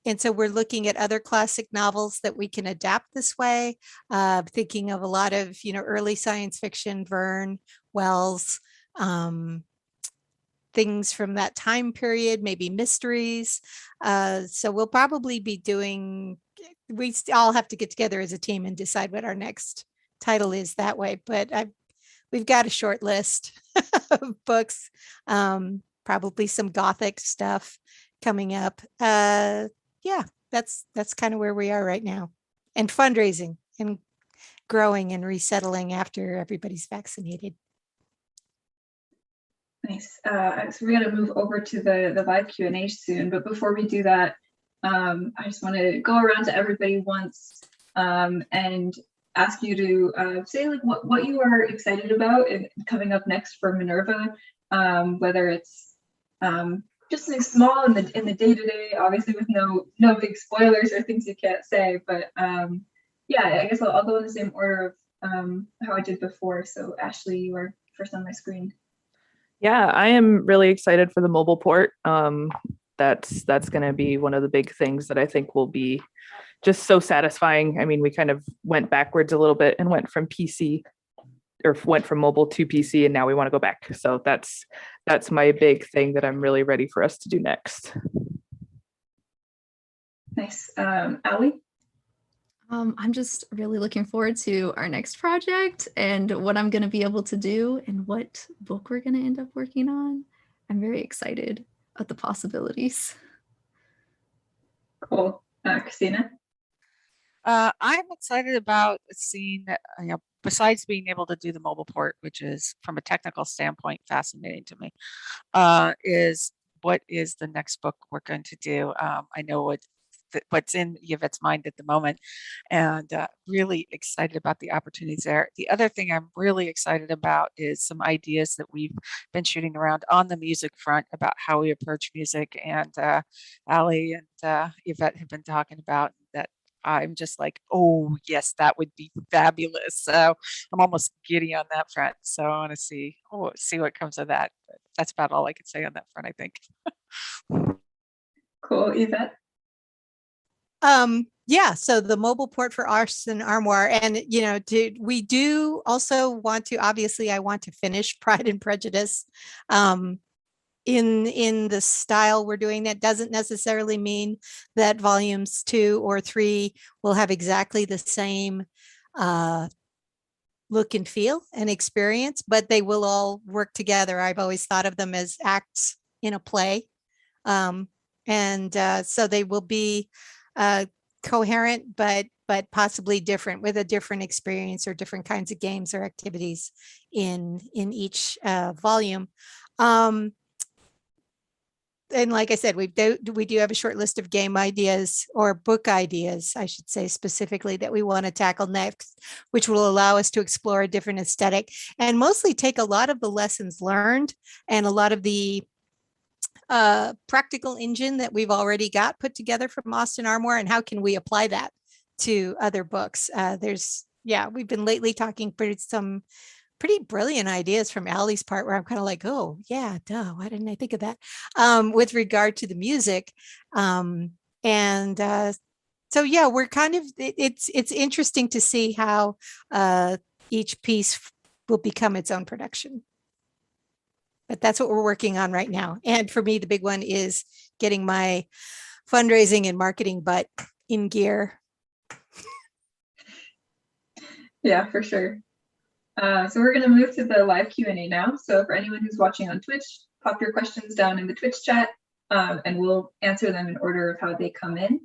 And so we're looking at other classic novels that we can adapt this way. Thinking of a lot of, early science fiction, Verne, Wells, things from that time period, maybe mysteries. So we'll probably be doing, we all have to get together as a team and decide what our next title is that way. But we've got a short list of books, probably some Gothic stuff coming up. Yeah, that's kind of where we are right now. And fundraising and growing and resettling after everybody's vaccinated. Nice. So we're going to move over to the live Q&A soon, but before we do that, I just want to go around to everybody once and ask you to say like what you are excited about and coming up next for Minerva, whether it's just something small in the day-to-day, obviously with no big spoilers or things you can't say, but yeah, I guess I'll go in the same order of how I did before. So Ashley, you are first on my screen. Yeah, I am really excited for the mobile port. That's going to be one of the big things that I think will be just so satisfying. I mean, we kind of went backwards a little bit and went from mobile to PC, and now we want to go back. So that's my big thing that I'm really ready for us to do next. Nice. Allie? I'm just really looking forward to our next project and what I'm going to be able to do and what book we're going to end up working on. I'm very excited at the possibilities. Cool. Kristina? I'm excited about seeing, besides being able to do the mobile port, which is from a technical standpoint fascinating to me, is what is the next book we're going to do. I know what's in Yvette's mind at the moment, and really excited about the opportunities there. The other thing I'm really excited about is some ideas that we've been shooting around on the music front about how we approach music, and Allie and Yvette have been talking about that. I'm just like, oh yes, that would be fabulous. So I'm almost giddy on that front. So I want to see what comes of that. But that's about all I can say on that front, I think. Cool. Yvette? Yeah, so the mobile port for Austen Armoire, and we do also want to, obviously I want to finish Pride and Prejudice in the style we're doing. That doesn't necessarily mean that volumes 2 or 3 will have exactly the same look and feel and experience, but they will all work together. I've always thought of them as acts in a play, and so they will be coherent, but possibly different, with a different experience or different kinds of games or activities in each volume. And like I said, we do have a short list of game ideas, or book ideas, I should say, specifically, that we want to tackle next, which will allow us to explore a different aesthetic and mostly take a lot of the lessons learned and a lot of the practical engine that we've already got put together from Austen Armoire, and how can we apply that to other books. We've been lately talking some pretty brilliant ideas from Allie's part, where I'm kind of like, oh yeah, duh, why didn't I think of that? With regard to the music, and So yeah, we're kind of, it's interesting to see how each piece will become its own production. But that's what we're working on right now. And for me, the big one is getting my fundraising and marketing butt in gear. Yeah, for sure. So we're going to move to the live Q&A now. So for anyone who's watching on Twitch, pop your questions down in the Twitch chat, and we'll answer them in order of how they come in.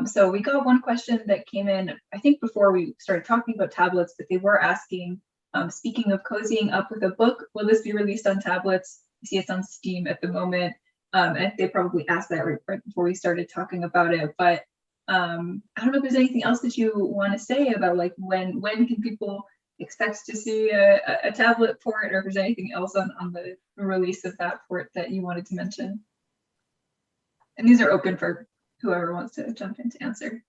So we got one question that came in, I think before we started talking about tablets, but they were asking, speaking of cozying up with a book, will this be released on tablets? You see it's on Steam at the moment. And they probably asked that right before we started talking about it, but I don't know if there's anything else that you want to say about like when can people expect to see a tablet port, or if there's anything else on the release of that port that you wanted to mention. And these are open for whoever wants to jump in to answer.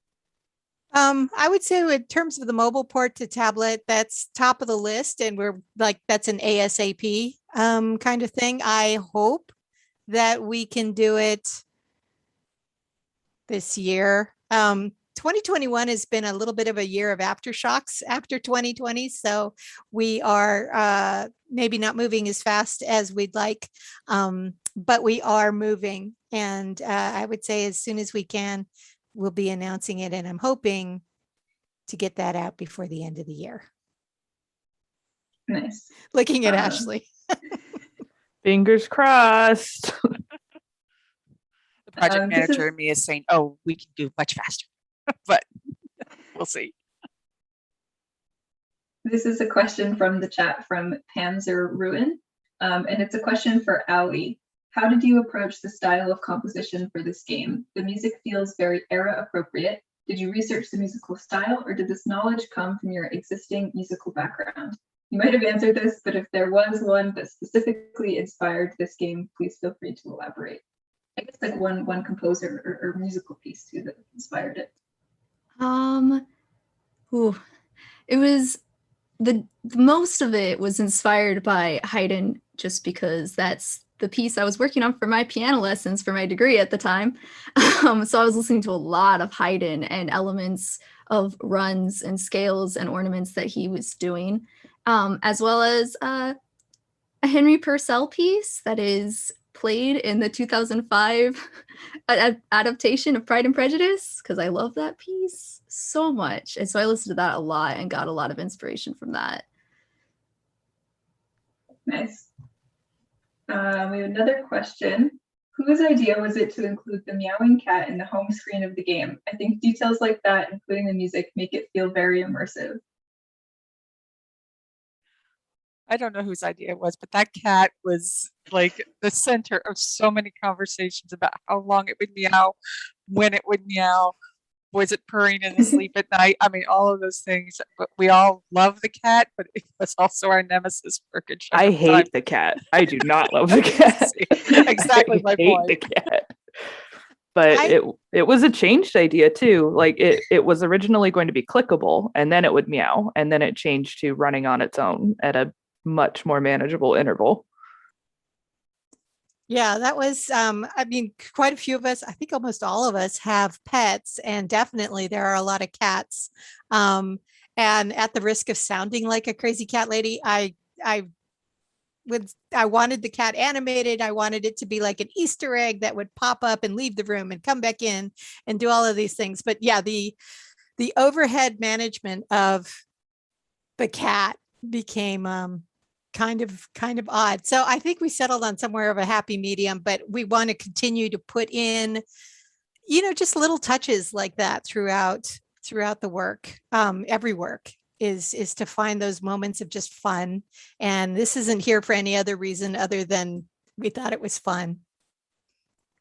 I would say in terms of the mobile port to tablet, that's top of the list, and we're like, that's an ASAP kind of thing. I hope that we can do it this year. 2021 has been a little bit of a year of aftershocks after 2020. So we are maybe not moving as fast as we'd like, but we are moving. And I would say as soon as we can, we'll be announcing it. And I'm hoping to get that out before the end of the year. Nice. Looking at Ashley. Fingers crossed. The project manager in me is saying, oh, we can do much faster, but we'll see. This is a question from the chat from Panzer Ruin, and it's a question for Allie. How did you approach the style of composition for this game? The music feels very era appropriate. Did you research the musical style, or did this knowledge come from your existing musical background? You might have answered this, but if there was one that specifically inspired this game, please feel free to elaborate. I guess like one composer or musical piece too that inspired it. It was the most of it was inspired by Haydn, just because that's the piece I was working on for my piano lessons for my degree at the time. So I was listening to a lot of Haydn and elements of runs and scales and ornaments that he was doing, as well as a Henry Purcell piece that is played in the 2005 adaptation of Pride and Prejudice, because I love that piece so much. And so I listened to that a lot and got a lot of inspiration from that. Nice. We have another question. Whose idea was it to include the meowing cat in the home screen of the game? I think details like that, including the music, make it feel very immersive. I don't know whose idea it was, but that cat was like the center of so many conversations about how long it would meow, when it would meow, was it purring in his sleep at night? I mean, all of those things. But we all love the cat, but it was also our nemesis for a good chunk I of hate time. the cat. I do not love the cat. Exactly my I hate point. the cat. But it was a changed idea too. Like it was originally going to be clickable, and then it would meow, and then it changed to running on its own at a much more manageable interval. Yeah, that was, I mean, quite a few of us, I think almost all of us have pets, and definitely there are a lot of cats. And at the risk of sounding like a crazy cat lady, I wanted the cat animated. I wanted it to be like an Easter egg that would pop up and leave the room and come back in and do all of these things. But yeah, the overhead management of the cat became kind of odd. So I think we settled on somewhere of a happy medium, but we want to continue to put in, just little touches like that throughout the work. Every work is to find those moments of just fun. And this isn't here for any other reason other than we thought it was fun.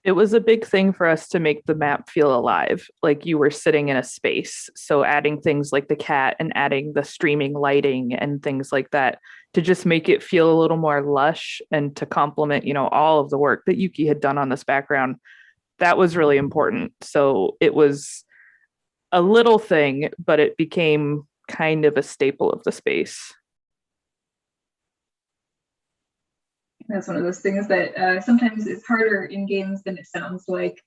It was a big thing for us to make the map feel alive, like you were sitting in a space. So adding things like the cat and adding the streaming lighting and things like that to just make it feel a little more lush and to complement, all of the work that Yuki had done on this background. That was really important. So it was a little thing, but it became kind of a staple of the space. That's one of those things that sometimes is harder in games than it sounds like.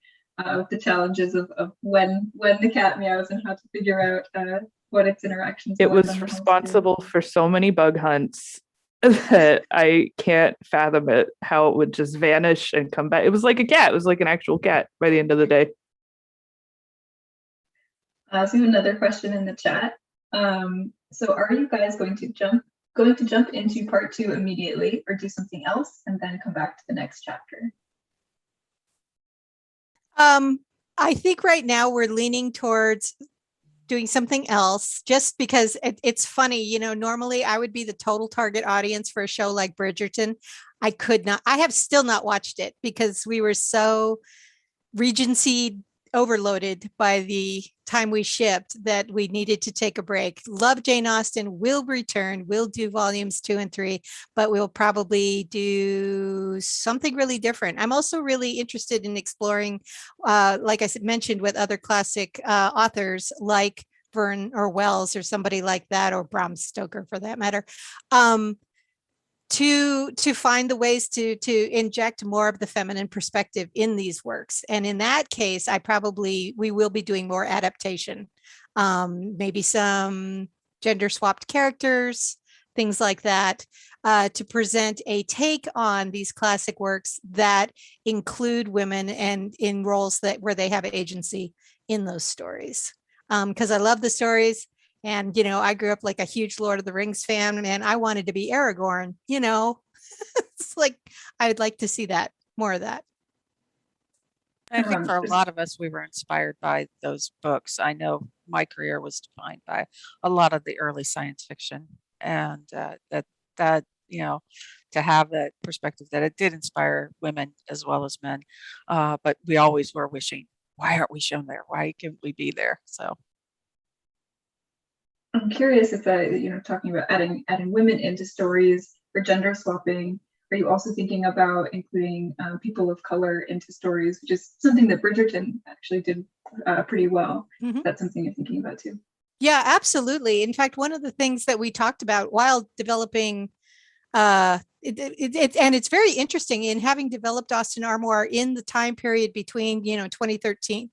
with the challenges of when the cat meows and how to figure out what its interactions It were on was the home responsible for so many bug hunts that I can't fathom it, how it would just vanish and come back. It was like a cat. It was like an actual cat by the end of the day. So we have another question in the chat. So are you guys going to jump into part 2 immediately, or do something else and then come back to the next chapter? I think right now we're leaning towards doing something else, just because it's funny, you know, normally I would be the total target audience for a show like Bridgerton. I have still not watched it because we were so Regency overloaded by the time we shipped that we needed to take a break. Love Jane Austen, will return. We'll do volumes 2 and 3, but we'll probably do something really different. I'm also really interested in exploring, like I mentioned, with other classic authors like Verne or Wells or somebody like that, or Bram Stoker for that matter. To find the ways to inject more of the feminine perspective in these works. And in that case, we will be doing more adaptation, maybe some gender swapped characters, things like that, to present a take on these classic works that include women and in roles where they have agency in those stories. Because I love the stories. And, you know, I grew up like a huge Lord of the Rings fan, and I wanted to be Aragorn, you know. It's like, I would like to see that, more of that. I think for a lot of us, we were inspired by those books. I know my career was defined by a lot of the early science fiction, and that you know, to have that perspective that it did inspire women as well as men. But we always were wishing, why aren't we shown there? Why can't we be there? So I'm curious if you know, talking about adding women into stories or gender swapping, are you also thinking about including people of color into stories, which is something that Bridgerton actually did pretty well? Mm-hmm. That's something you're thinking about too. Yeah, absolutely. In fact, one of the things that we talked about while developing, and it's very interesting, in having developed Austen Armoire in the time period between, you know, 2013,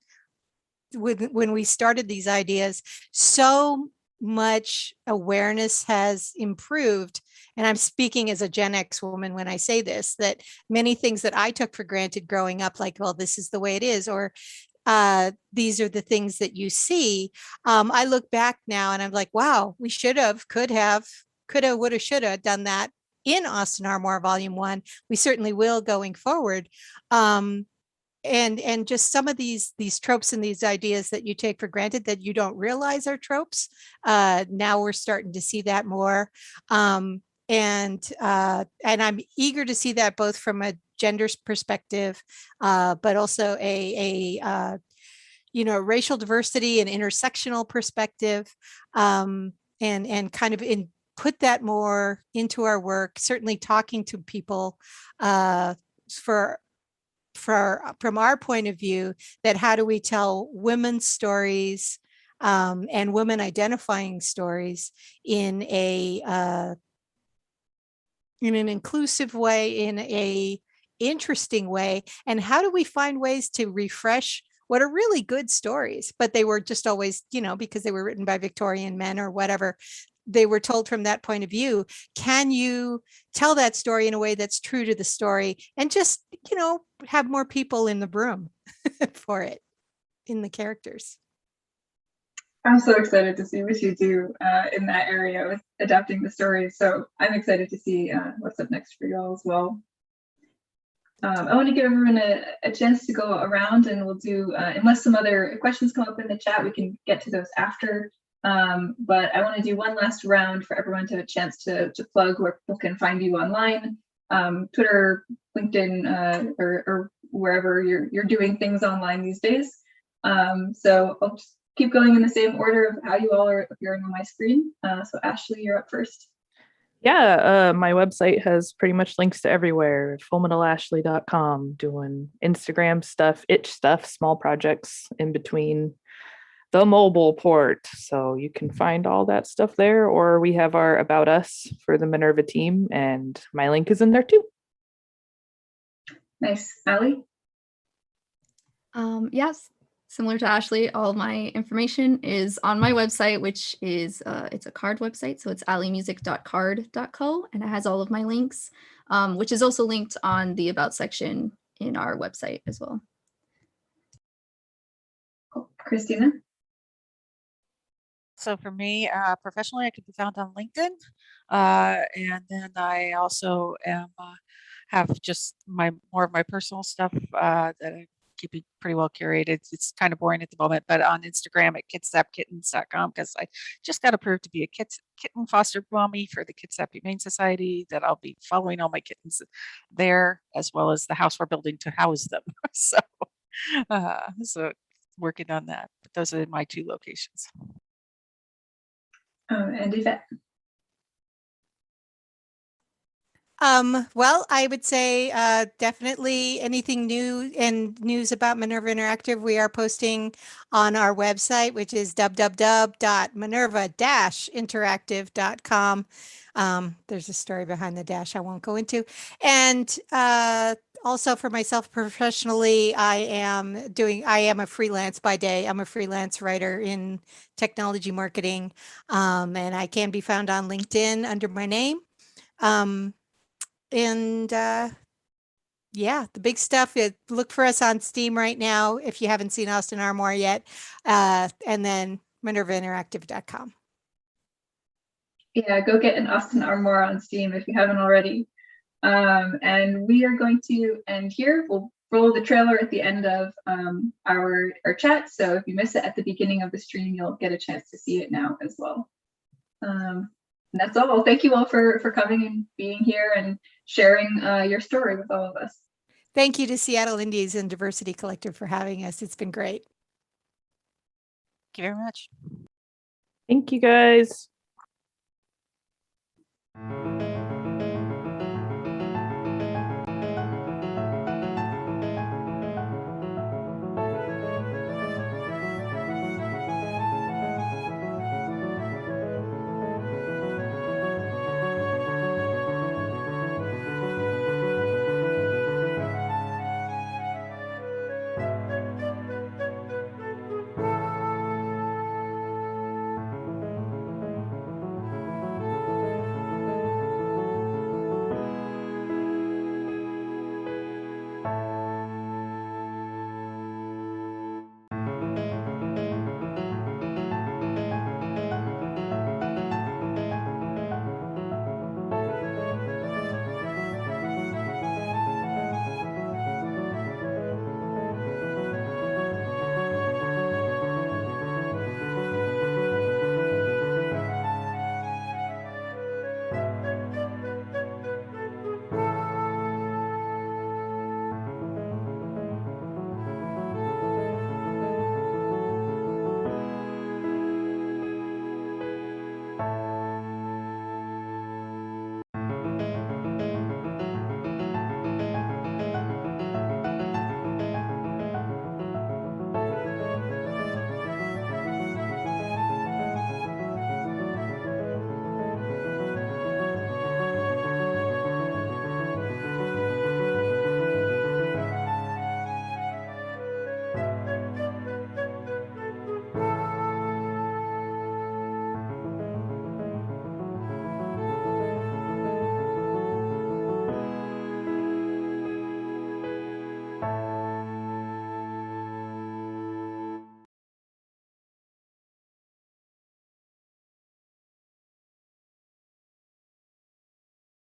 when we started these ideas, so much awareness has improved. And I'm speaking as a Gen X woman when I say this, that many things that I took for granted growing up, like, well, this is the way it is, or these are the things that you see. I look back now and I'm like, wow, we should have, could have, would have, should have done that in Austen Armoire Volume 1. We certainly will going forward. And just some of these tropes and these ideas that you take for granted that you don't realize are tropes. Now we're starting to see that more. And I'm eager to see that both from a gender perspective, but also a you know, racial diversity and intersectional perspective, and kind of put that more into our work. Certainly talking to people from our point of view, that how do we tell women's stories and women identifying stories in an inclusive way, in a interesting way, and how do we find ways to refresh what are really good stories, but they were just always, you know, because they were written by Victorian men or whatever, they were told from that point of view. Can you tell that story in a way that's true to the story, and just, you know, have more people in the room for it, in the characters? I'm so excited to see what you do in that area with adapting the stories. So I'm excited to see what's up next for you all as well. I want to give everyone a chance to go around, and we'll do, unless some other questions come up in the chat, we can get to those after. But I want to do one last round for everyone to have a chance to plug where people can find you online, Twitter, LinkedIn, or wherever you're doing things online these days. So I'll just keep going in the same order of how you all are appearing on my screen. So Ashley, you're up first. Yeah, my website has pretty much links to everywhere. FullMetalAshley.com, doing Instagram stuff, itch stuff, small projects in between the mobile port. So you can find all that stuff there, or we have our About Us for the Minerva team, and my link is in there too. Nice. Allie? Yes, similar to Ashley, all my information is on my website, which is it's a card website, so it's alliemusic.card.co, and it has all of my links, which is also linked on the About section in our website as well. Cool. Kristina? So for me, professionally, I could be found on LinkedIn. And then I also am have just more of my personal stuff that I keep it pretty well curated. It's kind of boring at the moment, but on Instagram at kitsapkittens.com, because I just got approved to be a kitten foster mommy for the Kitsap Humane Society, that I'll be following all my kittens there, as well as the house we're building to house them. So working on that. But those are my 2 locations. And Yvette? Well, I would say definitely anything new and news about Minerva Interactive, we are posting on our website, which is www.minerva-interactive.com. There's a story behind the dash I won't go into. And also for myself professionally, I am a freelance by day. I'm a freelance writer in technology marketing, and I can be found on LinkedIn under my name. And yeah, the big stuff is look for us on Steam right now if you haven't seen Austen Armoire yet, and then minervainteractive.com. Yeah, go get an Austen Armoire on Steam if you haven't already. And we are going to end here. We'll roll the trailer at the end of our chat. So if you miss it at the beginning of the stream, you'll get a chance to see it now as well. And that's all. Thank you all for coming and being here and sharing your story with all of us. Thank you to Seattle Indies and Diversity Collective for having us. It's been great. Thank you very much. Thank you, guys.